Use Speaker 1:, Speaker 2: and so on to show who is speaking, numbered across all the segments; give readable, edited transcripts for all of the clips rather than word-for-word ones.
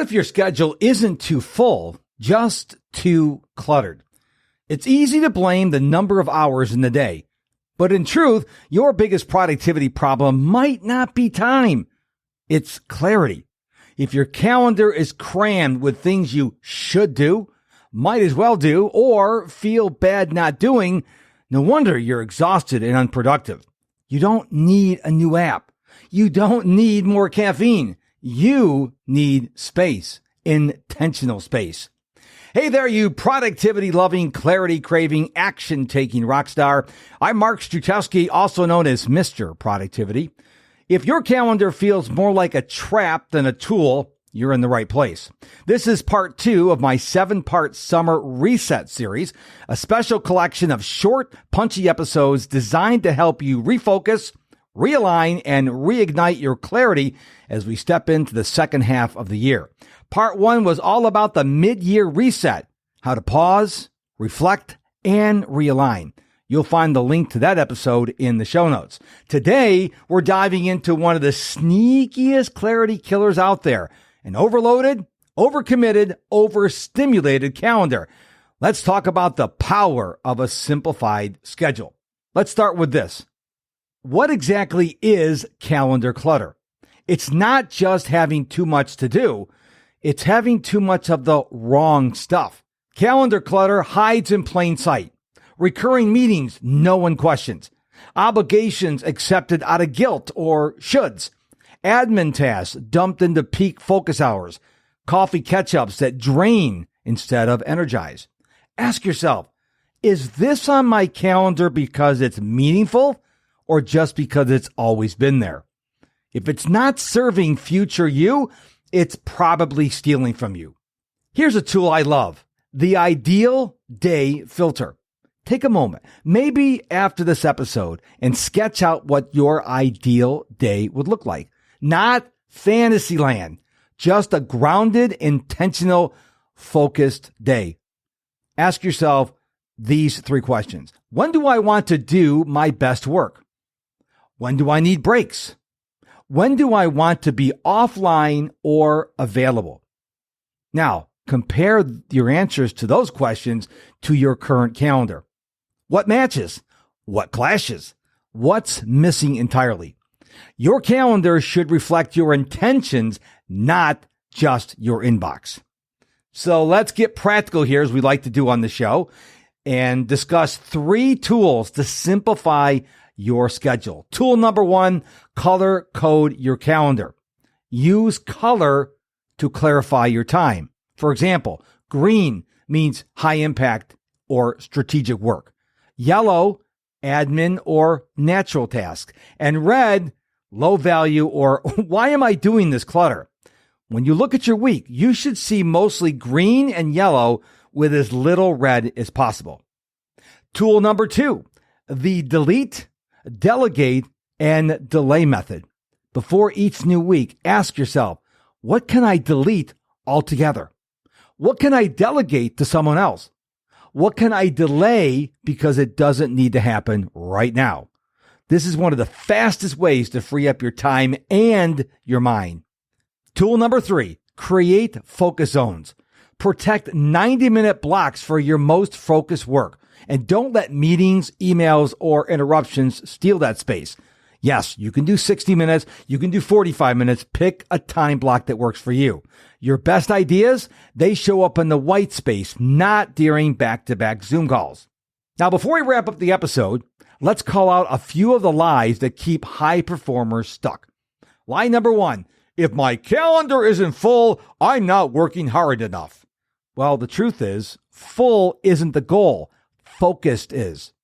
Speaker 1: What if your schedule isn't too full, just too cluttered? It's easy to blame the number of hours in the day, but in truth, your biggest productivity problem might not be time. It's clarity. If your calendar is crammed with things you should do, might as well do, or feel bad not doing, no wonder you're exhausted and unproductive. You don't need a new app. You don't need more caffeine. You need space, intentional space. Hey there, you productivity-loving, clarity-craving, action-taking rock star. I'm Mark Struczewski, also known as Mr. Productivity. If your calendar feels more like a trap than a tool, you're in the right place. This is part 2 of my 7-part summer reset series, a special collection of short, punchy episodes designed to help you refocus, realign, and reignite your clarity as we step into the second half of the year. Part 1 was all about the mid-year reset, how to pause, reflect, and realign. You'll find the link to that episode in the show notes. Today, we're diving into one of the sneakiest clarity killers out there, an overloaded, overcommitted, overstimulated calendar. Let's talk about the power of a simplified schedule. Let's start with this. What exactly is calendar clutter? It's not just having too much to do. It's having too much of the wrong stuff. Calendar clutter hides in plain sight. Recurring meetings no one questions. Obligations accepted out of guilt or shoulds. Admin tasks dumped into peak focus hours. Coffee catch-ups that drain instead of energize. Ask yourself, is this on my calendar because it's meaningful or just because it's always been there? If it's not serving future you, it's probably stealing from you. Here's a tool I love, the ideal day filter. Take a moment, maybe after this episode, and sketch out what your ideal day would look like. Not fantasy land, just a grounded, intentional, focused day. Ask yourself these 3 questions. When do I want to do my best work? When do I need breaks? When do I want to be offline or available? Now, compare your answers to those questions to your current calendar. What matches? What clashes? What's missing entirely? Your calendar should reflect your intentions, not just your inbox. So let's get practical here, as we like to do on the show, and discuss 3 tools to simplify your schedule. Tool number 1, color code your calendar. Use color to clarify your time. For example, green means high impact or strategic work. Yellow, admin or natural task. And red, low value or why am I doing this clutter? When you look at your week, you should see mostly green and yellow with as little red as possible. Tool number 2, the delete, delegate, and delay method. Before each new week, ask yourself, what can I delete altogether? What can I delegate to someone else? What can I delay because it doesn't need to happen right now? This is one of the fastest ways to free up your time and your mind. Tool number 3, create focus zones. Protect 90-minute blocks for your most focused work. And don't let meetings, emails, or interruptions steal that space. Yes, you can do 60 minutes. You can do 45 minutes. Pick a time block that works for you. Your best ideas, they show up in the white space, not during back-to-back Zoom calls. Now, before we wrap up the episode, let's call out a few of the lies that keep high performers stuck. Lie number 1, if my calendar isn't full, I'm not working hard enough. Well, the truth is, full isn't the goal. Focused is.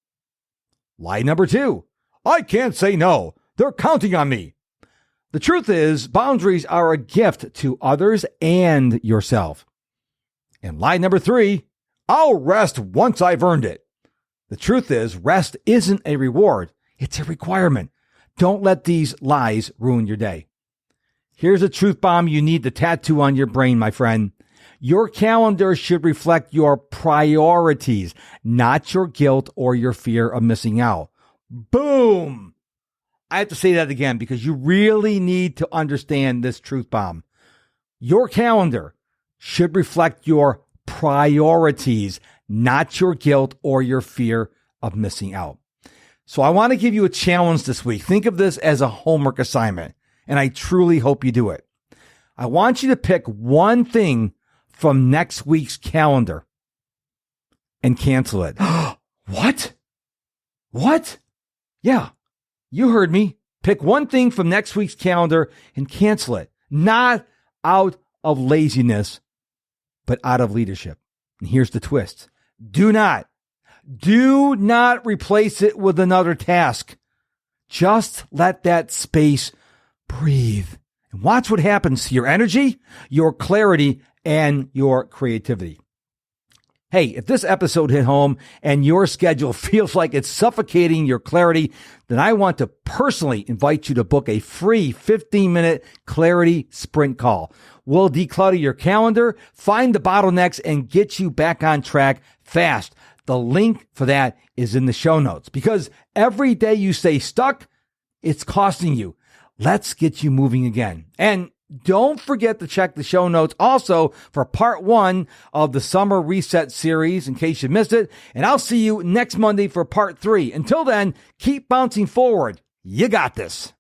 Speaker 1: Lie number 2, I can't say no. They're counting on me. The truth is, boundaries are a gift to others and yourself. And lie number 3, I'll rest once I've earned it. The truth is, rest isn't a reward. It's a requirement. Don't let these lies ruin your day. Here's a truth bomb you need to tattoo on your brain, my friend. Your calendar should reflect your priorities, not your guilt or your fear of missing out. Boom! I have to say that again because you really need to understand this truth bomb. Your calendar should reflect your priorities, not your guilt or your fear of missing out. So I want to give you a challenge this week. Think of this as a homework assignment, and I truly hope you do it. I want you to pick one thing from next week's calendar and cancel it. What? What? Yeah, you heard me. Pick one thing from next week's calendar and cancel it. Not out of laziness, but out of leadership. And here's the twist. Do not replace it with another task. Just let that space breathe. And watch what happens to your energy, your clarity, and your creativity. Hey, if this episode hit home and your schedule feels like it's suffocating your clarity, then I want to personally invite you to book a free 15-minute clarity sprint call. We'll declutter your calendar, find the bottlenecks, and get you back on track fast. The link for that is in the show notes, because every day you stay stuck, it's costing you. Let's get you moving again. And don't forget to check the show notes also for part 1 of the Summer Reset series in case you missed it. And I'll see you next Monday for part 3. Until then, keep bouncing forward. You got this.